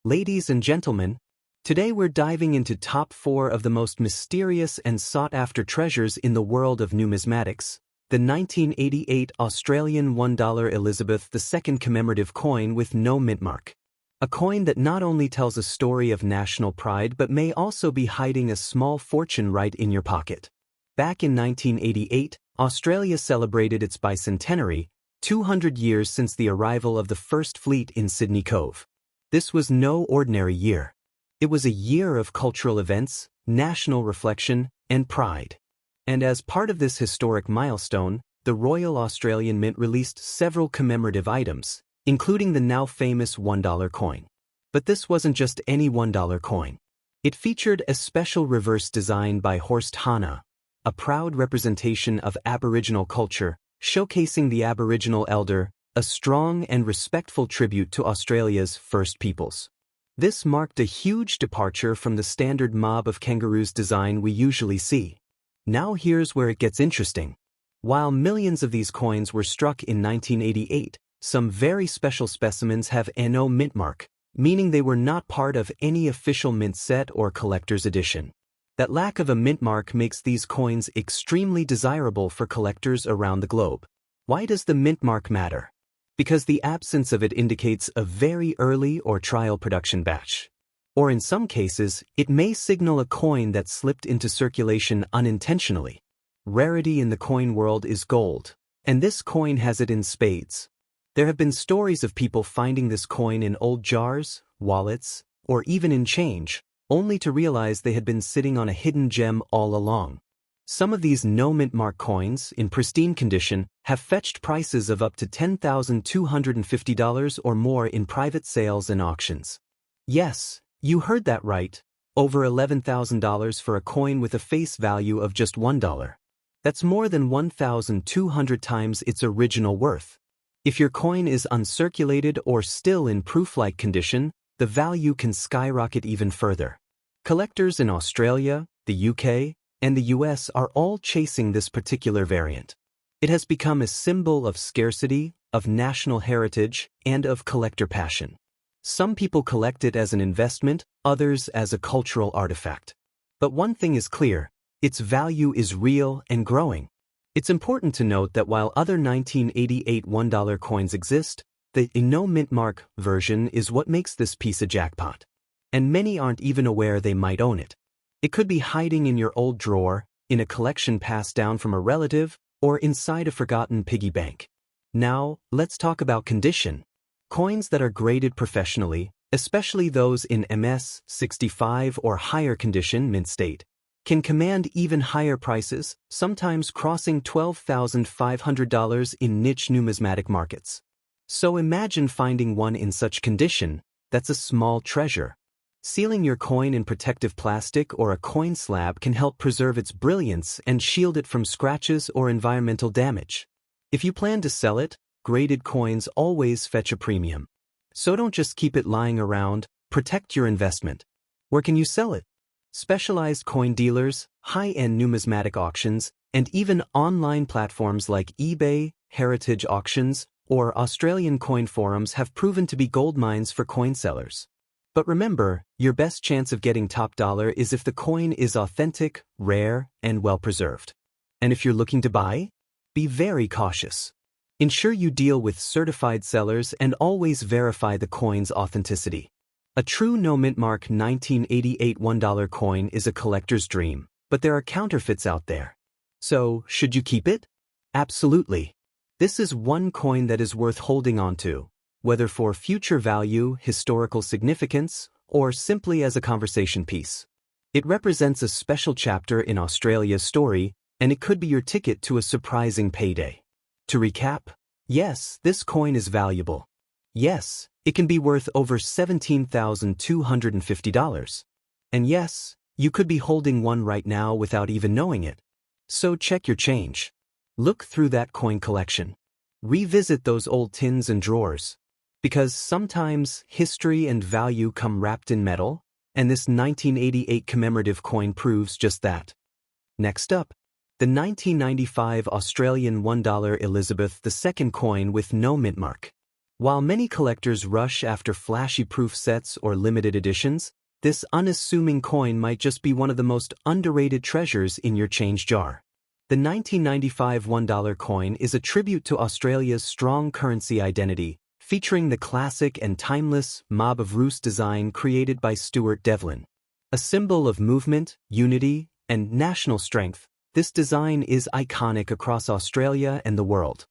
Ladies and gentlemen, today we're diving into top 4 of the most mysterious and sought-after treasures in the world of numismatics, the 1988 Australian $1 Elizabeth II commemorative coin with no mint mark. A coin that not only tells a story of national pride but may also be hiding a small fortune right in your pocket. Back in 1988, Australia celebrated its bicentenary, 200 years since the arrival of the first fleet in Sydney Cove. This was no ordinary year. It was a year of cultural events, national reflection, and pride. And as part of this historic milestone, the Royal Australian Mint released several commemorative items, including the now famous $1 coin. But this wasn't just any $1 coin. It featured a special reverse design by Horst Hannah, a proud representation of Aboriginal culture, showcasing the Aboriginal elder, a strong and respectful tribute to Australia's First Peoples. This marked a huge departure from the standard mob of kangaroos design we usually see. Now here's where it gets interesting. While millions of these coins were struck in 1988, some very special specimens have no mint mark, meaning they were not part of any official mint set or collector's edition. That lack of a mint mark makes these coins extremely desirable for collectors around the globe. Why does the mint mark matter? Because the absence of it indicates a very early or trial production batch. Or in some cases, it may signal a coin that slipped into circulation unintentionally. Rarity in the coin world is gold, and this coin has it in spades. There have been stories of people finding this coin in old jars, wallets, or even in change, only to realize they had been sitting on a hidden gem all along. Some of these no-mint mark coins, in pristine condition, have fetched prices of up to $10,250 or more in private sales and auctions. Yes, you heard that right, over $11,000 for a coin with a face value of just $1. That's more than 1,200 times its original worth. If your coin is uncirculated or still in proof-like condition, the value can skyrocket even further. Collectors in Australia, the UK, and the US are all chasing this particular variant. It has become a symbol of scarcity, of national heritage, and of collector passion. Some people collect it as an investment, others as a cultural artifact. But one thing is clear, its value is real and growing. It's important to note that while other 1988 $1 coins exist, the no mint mark version is what makes this piece a jackpot. And many aren't even aware they might own it. It could be hiding in your old drawer, in a collection passed down from a relative, or inside a forgotten piggy bank. Now, let's talk about condition. Coins that are graded professionally, especially those in MS 65 or higher condition mint state, can command even higher prices, sometimes crossing $12,500 in niche numismatic markets. So imagine finding one in such condition. That's a small treasure. Sealing your coin in protective plastic or a coin slab can help preserve its brilliance and shield it from scratches or environmental damage. If you plan to sell it, graded coins always fetch a premium. So don't just keep it lying around, protect your investment. Where can you sell it? Specialized coin dealers, high-end numismatic auctions, and even online platforms like eBay, Heritage Auctions, or Australian coin forums have proven to be gold mines for coin sellers. But remember, your best chance of getting top dollar is if the coin is authentic, rare, and well-preserved. And if you're looking to buy, be very cautious. Ensure you deal with certified sellers and always verify the coin's authenticity. A true no-mint mark 1988 $1 coin is a collector's dream, but there are counterfeits out there. So, should you keep it? Absolutely. This is one coin that is worth holding on to, whether for future value, historical significance, or simply as a conversation piece. It represents a special chapter in Australia's story, and it could be your ticket to a surprising payday. To recap, yes, this coin is valuable. Yes, it can be worth over $17,250. And yes, you could be holding one right now without even knowing it. So check your change. Look through that coin collection. Revisit those old tins and drawers. Because sometimes history and value come wrapped in metal, and this 1988 commemorative coin proves just that. Next up, the 1995 Australian $1 Elizabeth II coin with no mint mark. While many collectors rush after flashy proof sets or limited editions, this unassuming coin might just be one of the most underrated treasures in your change jar. The 1995 $1 coin is a tribute to Australia's strong currency identity, featuring the classic and timeless Mob of Roost design created by Stuart Devlin. A symbol of movement, unity, and national strength, this design is iconic across Australia and the world.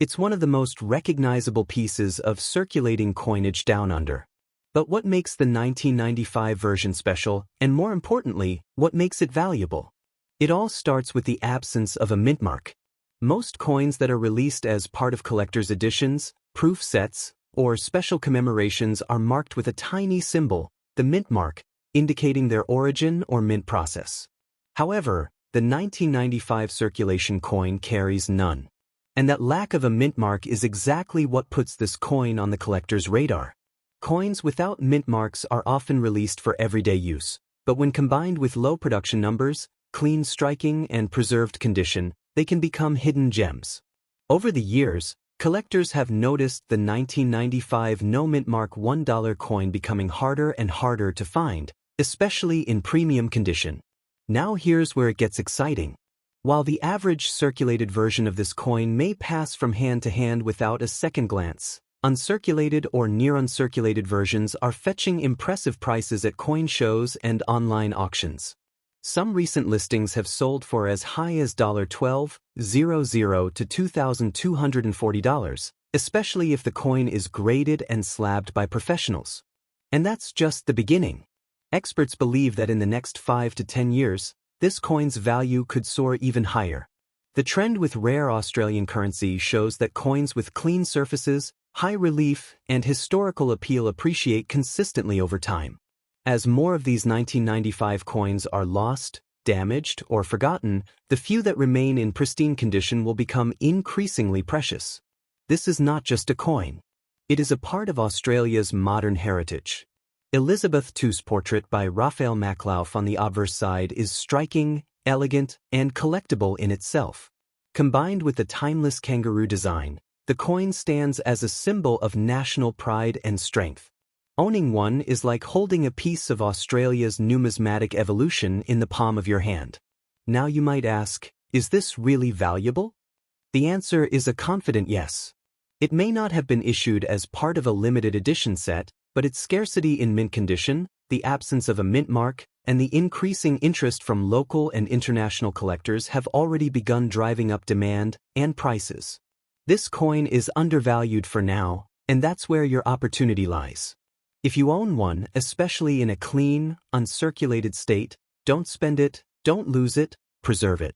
It's one of the most recognizable pieces of circulating coinage down under. But what makes the 1995 version special, and more importantly, what makes it valuable? It all starts with the absence of a mint mark. Most coins that are released as part of collector's editions, proof sets, or special commemorations are marked with a tiny symbol, the mint mark, indicating their origin or mint process. However, the 1995 circulation coin carries none. And that lack of a mint mark is exactly what puts this coin on the collector's radar. Coins without mint marks are often released for everyday use, but when combined with low production numbers, clean striking, and preserved condition, they can become hidden gems. Over the years, collectors have noticed the 1995 no mint mark $1 coin becoming harder and harder to find, especially in premium condition. Now here's where it gets exciting. While the average circulated version of this coin may pass from hand to hand without a second glance, uncirculated or near-uncirculated versions are fetching impressive prices at coin shows and online auctions. Some recent listings have sold for as high as $1,200 to $2,240, especially if the coin is graded and slabbed by professionals. And that's just the beginning. Experts believe that in the next 5 to 10 years, this coin's value could soar even higher. The trend with rare Australian currency shows that coins with clean surfaces, high relief, and historical appeal appreciate consistently over time. As more of these 1995 coins are lost, damaged, or forgotten, the few that remain in pristine condition will become increasingly precious. This is not just a coin. It is a part of Australia's modern heritage. Elizabeth II's portrait by Raphael Maclauf on the obverse side is striking, elegant, and collectible in itself. Combined with the timeless kangaroo design, the coin stands as a symbol of national pride and strength. Owning one is like holding a piece of Australia's numismatic evolution in the palm of your hand. Now you might ask, is this really valuable? The answer is a confident yes. It may not have been issued as part of a limited edition set, but its scarcity in mint condition, the absence of a mint mark, and the increasing interest from local and international collectors have already begun driving up demand and prices. This coin is undervalued for now, and that's where your opportunity lies. If you own one, especially in a clean, uncirculated state, don't spend it, don't lose it, preserve it.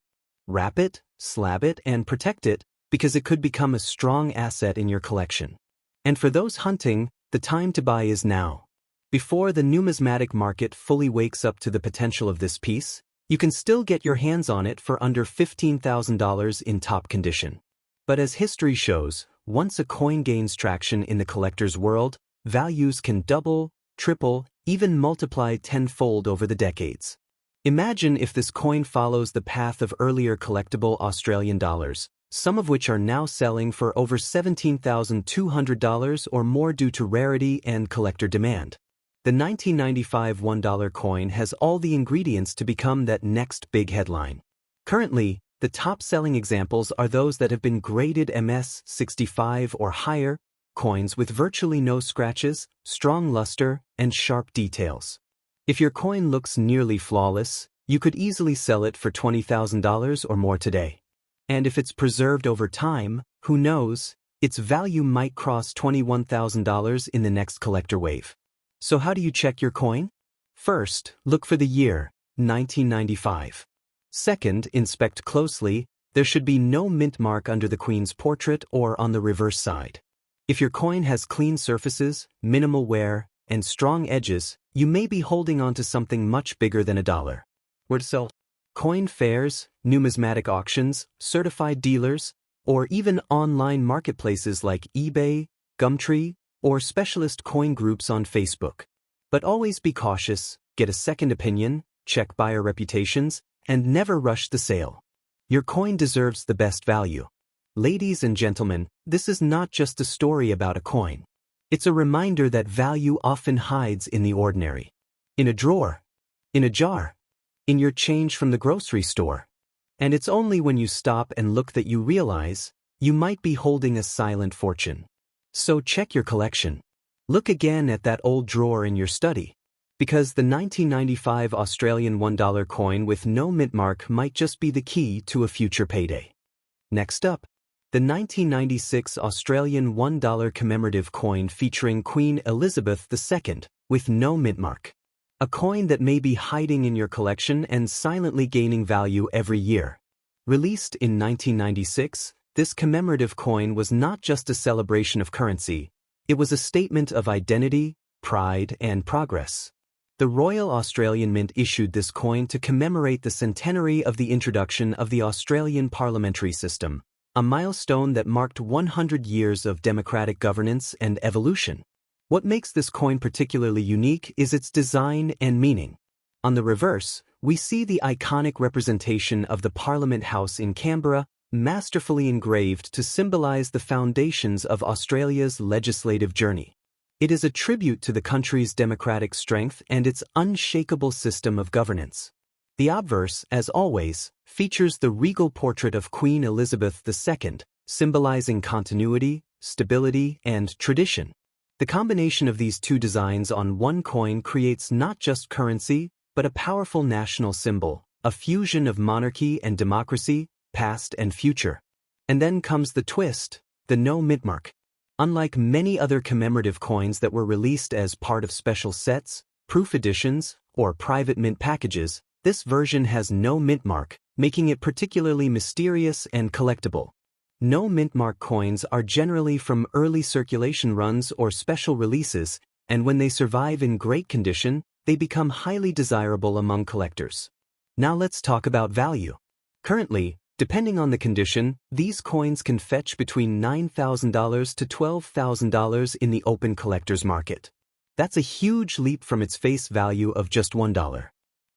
Wrap it, slab it, and protect it, because it could become a strong asset in your collection. And for those hunting, the time to buy is now. Before the numismatic market fully wakes up to the potential of this piece, you can still get your hands on it for under $15,000 in top condition. But as history shows, once a coin gains traction in the collector's world, values can double, triple, even multiply tenfold over the decades. Imagine if this coin follows the path of earlier collectible Australian dollars, some of which are now selling for over $17,200 or more due to rarity and collector demand. The 1995 $1 coin has all the ingredients to become that next big headline. Currently, the top-selling examples are those that have been graded MS-65 or higher, coins with virtually no scratches, strong luster, and sharp details. If your coin looks nearly flawless, you could easily sell it for $20,000 or more today. And if it's preserved over time, who knows, its value might cross $21,000 in the next collector wave. So how do you check your coin? First, look for the year, 1995. Second, inspect closely. There should be no mint mark under the Queen's portrait or on the reverse side. If your coin has clean surfaces, minimal wear, and strong edges, you may be holding on to something much bigger than $1. Where to sell? Coin fairs, numismatic auctions, certified dealers, or even online marketplaces like eBay, Gumtree, or specialist coin groups on Facebook. But always be cautious, get a second opinion, check buyer reputations, and never rush the sale. Your coin deserves the best value. Ladies and gentlemen, this is not just a story about a coin. It's a reminder that value often hides in the ordinary. In a drawer, in a jar, in your change from the grocery store. And it's only when you stop and look that you realize you might be holding a silent fortune. So check your collection. Look again at that old drawer in your study. Because the 1995 Australian $1 coin with no mint mark might just be the key to a future payday. Next up, the 1996 Australian $1 commemorative coin featuring Queen Elizabeth II with no mint mark. A coin that may be hiding in your collection and silently gaining value every year. Released in 1996, this commemorative coin was not just a celebration of currency, it was a statement of identity, pride, and progress. The Royal Australian Mint issued this coin to commemorate the centenary of the introduction of the Australian parliamentary system, a milestone that marked 100 years of democratic governance and evolution. What makes this coin particularly unique is its design and meaning. On the reverse, we see the iconic representation of the Parliament House in Canberra, masterfully engraved to symbolize the foundations of Australia's legislative journey. It is a tribute to the country's democratic strength and its unshakable system of governance. The obverse, as always, features the regal portrait of Queen Elizabeth II, symbolizing continuity, stability, and tradition. The combination of these two designs on one coin creates not just currency, but a powerful national symbol, a fusion of monarchy and democracy, past and future. And then comes the twist, the no mint mark. Unlike many other commemorative coins that were released as part of special sets, proof editions, or private mint packages, this version has no mint mark, making it particularly mysterious and collectible. No mint mark coins are generally from early circulation runs or special releases, and when they survive in great condition, they become highly desirable among collectors. Now let's talk about value. Currently, depending on the condition, these coins can fetch between $9,000 to $12,000 in the open collector's market. That's a huge leap from its face value of just $1.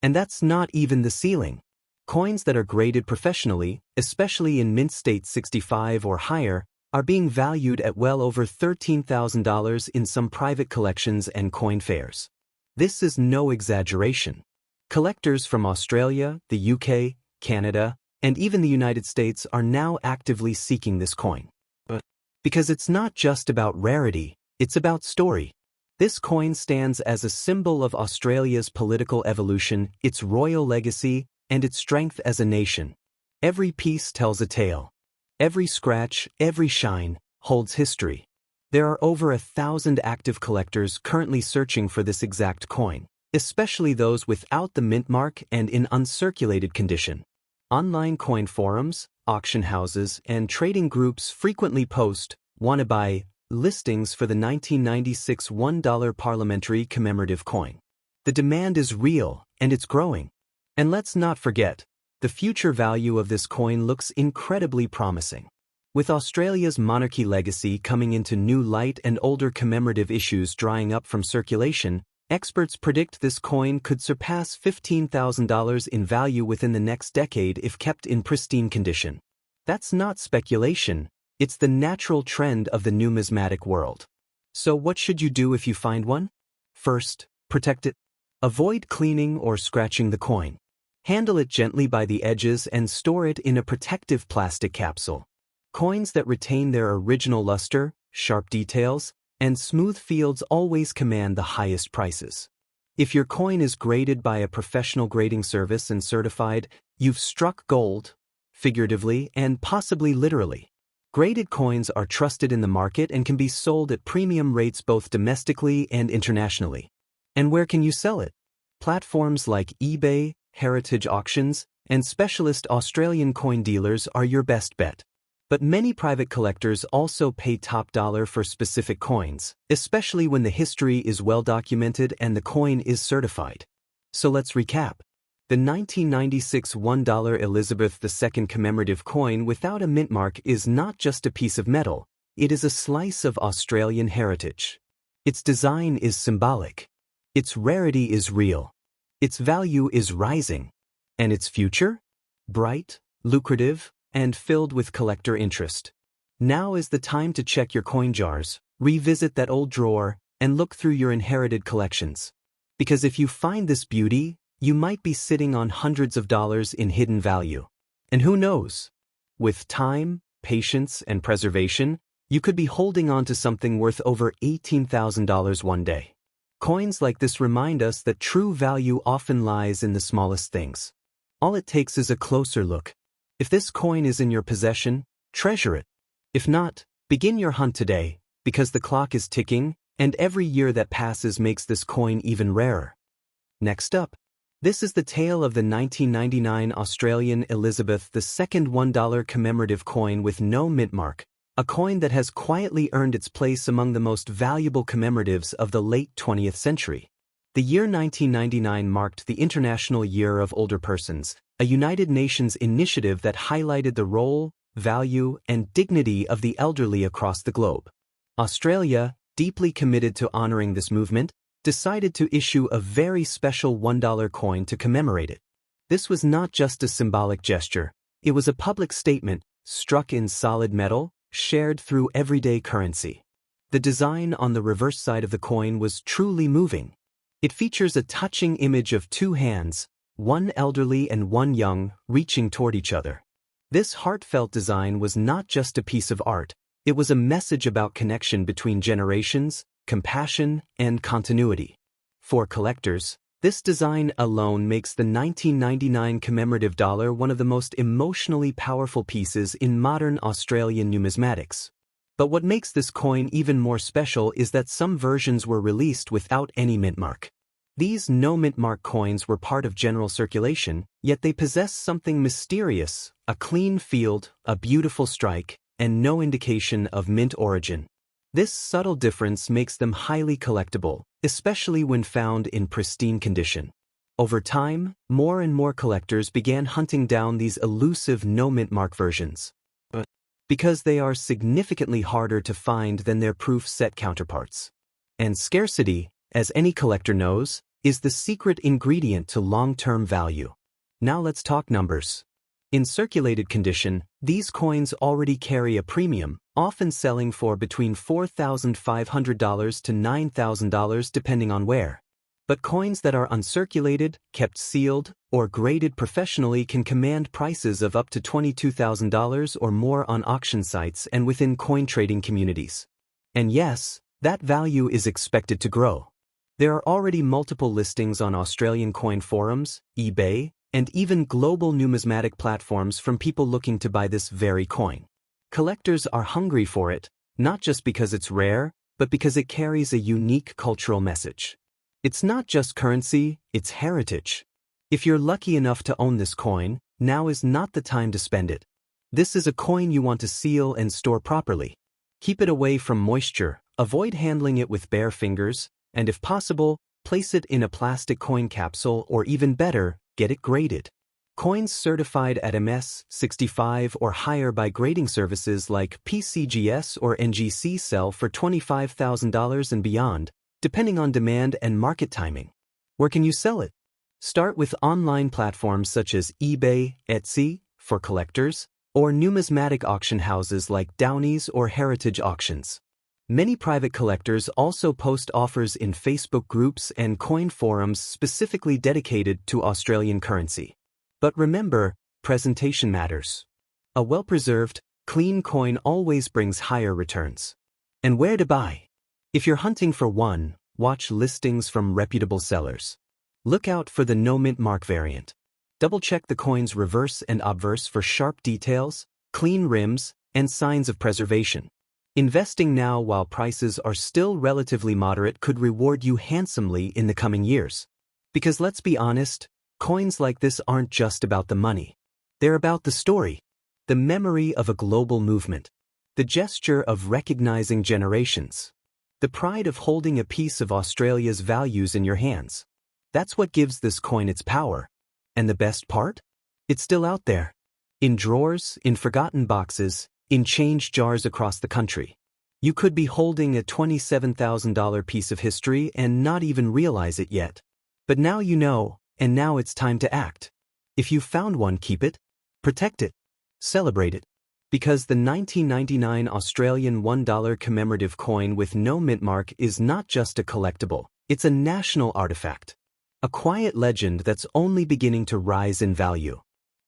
And that's not even the ceiling. Coins that are graded professionally, especially in mint state 65 or higher, are being valued at well over $13,000 in some private collections and coin fairs. This is no exaggeration. Collectors from Australia, the UK, Canada, and even the United States are now actively seeking this coin. Because it's not just about rarity, it's about story. This coin stands as a symbol of Australia's political evolution, its royal legacy, and its strength as a nation. Every piece tells a tale. Every scratch, every shine, holds history. There are over 1,000 active collectors currently searching for this exact coin, especially those without the mint mark and in uncirculated condition. Online coin forums, auction houses, and trading groups frequently post "wanna buy" listings for the 1996 $1 parliamentary commemorative coin. The demand is real, and it's growing. And let's not forget, the future value of this coin looks incredibly promising. With Australia's monarchy legacy coming into new light and older commemorative issues drying up from circulation, experts predict this coin could surpass $15,000 in value within the next decade if kept in pristine condition. That's not speculation, it's the natural trend of the numismatic world. So what should you do if you find one? First, protect it. Avoid cleaning or scratching the coin. Handle it gently by the edges and store it in a protective plastic capsule. Coins that retain their original luster, sharp details, and smooth fields always command the highest prices. If your coin is graded by a professional grading service and certified, you've struck gold, figuratively and possibly literally. Graded coins are trusted in the market and can be sold at premium rates both domestically and internationally. And where can you sell it? Platforms like eBay, heritage auctions, and specialist Australian coin dealers are your best bet. But many private collectors also pay top dollar for specific coins, especially when the history is well documented and the coin is certified. So let's recap. The 1996 $1 Elizabeth II commemorative coin without a mint mark is not just a piece of metal, it is a slice of Australian heritage. Its design is symbolic. Its rarity is real. Its value is rising. And its future? Bright, lucrative, and filled with collector interest. Now is the time to check your coin jars, revisit that old drawer, and look through your inherited collections. Because if you find this beauty, you might be sitting on hundreds of dollars in hidden value. And who knows? With time, patience, and preservation, you could be holding on to something worth over $18,000 one day. Coins like this remind us that true value often lies in the smallest things. All it takes is a closer look. If this coin is in your possession, treasure it. If not, begin your hunt today, because the clock is ticking, and every year that passes makes this coin even rarer. Next up, this is the tale of the 1999 Australian Elizabeth II $1 commemorative coin with no mint mark, a coin that has quietly earned its place among the most valuable commemoratives of the late 20th century. The year 1999 marked the International Year of Older Persons, a United Nations initiative that highlighted the role, value, and dignity of the elderly across the globe. Australia, deeply committed to honoring this movement, decided to issue a very special $1 coin to commemorate it. This was not just a symbolic gesture, it was a public statement, struck in solid metal, shared through everyday currency. The design on the reverse side of the coin was truly moving. It features a touching image of two hands, one elderly and one young, reaching toward each other. This heartfelt design was not just a piece of art, it was a message about connection between generations, compassion, and continuity. For collectors, this design alone makes the 1999 commemorative dollar one of the most emotionally powerful pieces in modern Australian numismatics. But what makes this coin even more special is that some versions were released without any mint mark. These no mint mark coins were part of general circulation, yet they possess something mysterious, a clean field, a beautiful strike, and no indication of mint origin. This subtle difference makes them highly collectible, especially when found in pristine condition. Over time, more and more collectors began hunting down these elusive no mint mark versions. Because they are significantly harder to find than their proof set counterparts. And scarcity, as any collector knows, is the secret ingredient to long-term value. Now let's talk numbers. In circulated condition, these coins already carry a premium, often selling for between $4,500 to $9,000 depending on where. But coins that are uncirculated, kept sealed, or graded professionally can command prices of up to $22,000 or more on auction sites and within coin trading communities. And yes, that value is expected to grow. There are already multiple listings on Australian coin forums, eBay, and even global numismatic platforms from people looking to buy this very coin. Collectors are hungry for it, not just because it's rare, but because it carries a unique cultural message. It's not just currency, it's heritage. If you're lucky enough to own this coin, now is not the time to spend it. This is a coin you want to seal and store properly. Keep it away from moisture, avoid handling it with bare fingers, and if possible, place it in a plastic coin capsule or even better, get it graded. Coins certified at MS-65 or higher by grading services like PCGS or NGC sell for $25,000 and beyond, depending on demand and market timing. Where can you sell it? Start with online platforms such as eBay, Etsy, for collectors, or numismatic auction houses like Downey's or Heritage Auctions. Many private collectors also post offers in Facebook groups and coin forums specifically dedicated to Australian currency. But remember, presentation matters. A well-preserved, clean coin always brings higher returns. And where to buy? If you're hunting for one, watch listings from reputable sellers. Look out for the no mint mark variant. Double-check the coin's reverse and obverse for sharp details, clean rims, and signs of preservation. Investing now while prices are still relatively moderate could reward you handsomely in the coming years. Because let's be honest, coins like this aren't just about the money. They're about the story, the memory of a global movement, the gesture of recognizing generations, the pride of holding a piece of Australia's values in your hands. That's what gives this coin its power. And the best part? It's still out there. In drawers, in forgotten boxes, in change jars across the country. You could be holding a $27,000 piece of history and not even realize it yet. But now you know, and now it's time to act. If you found one, keep it, protect it, celebrate it. Because the 1999 Australian $1 commemorative coin with no mint mark is not just a collectible, it's a national artifact. A quiet legend that's only beginning to rise in value.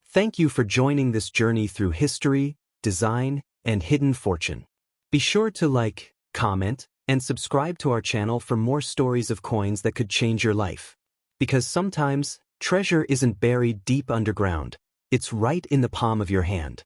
Thank you for joining this journey through history, design, and hidden fortune. Be sure to like, comment, and subscribe to our channel for more stories of coins that could change your life. Because sometimes, treasure isn't buried deep underground, it's right in the palm of your hand.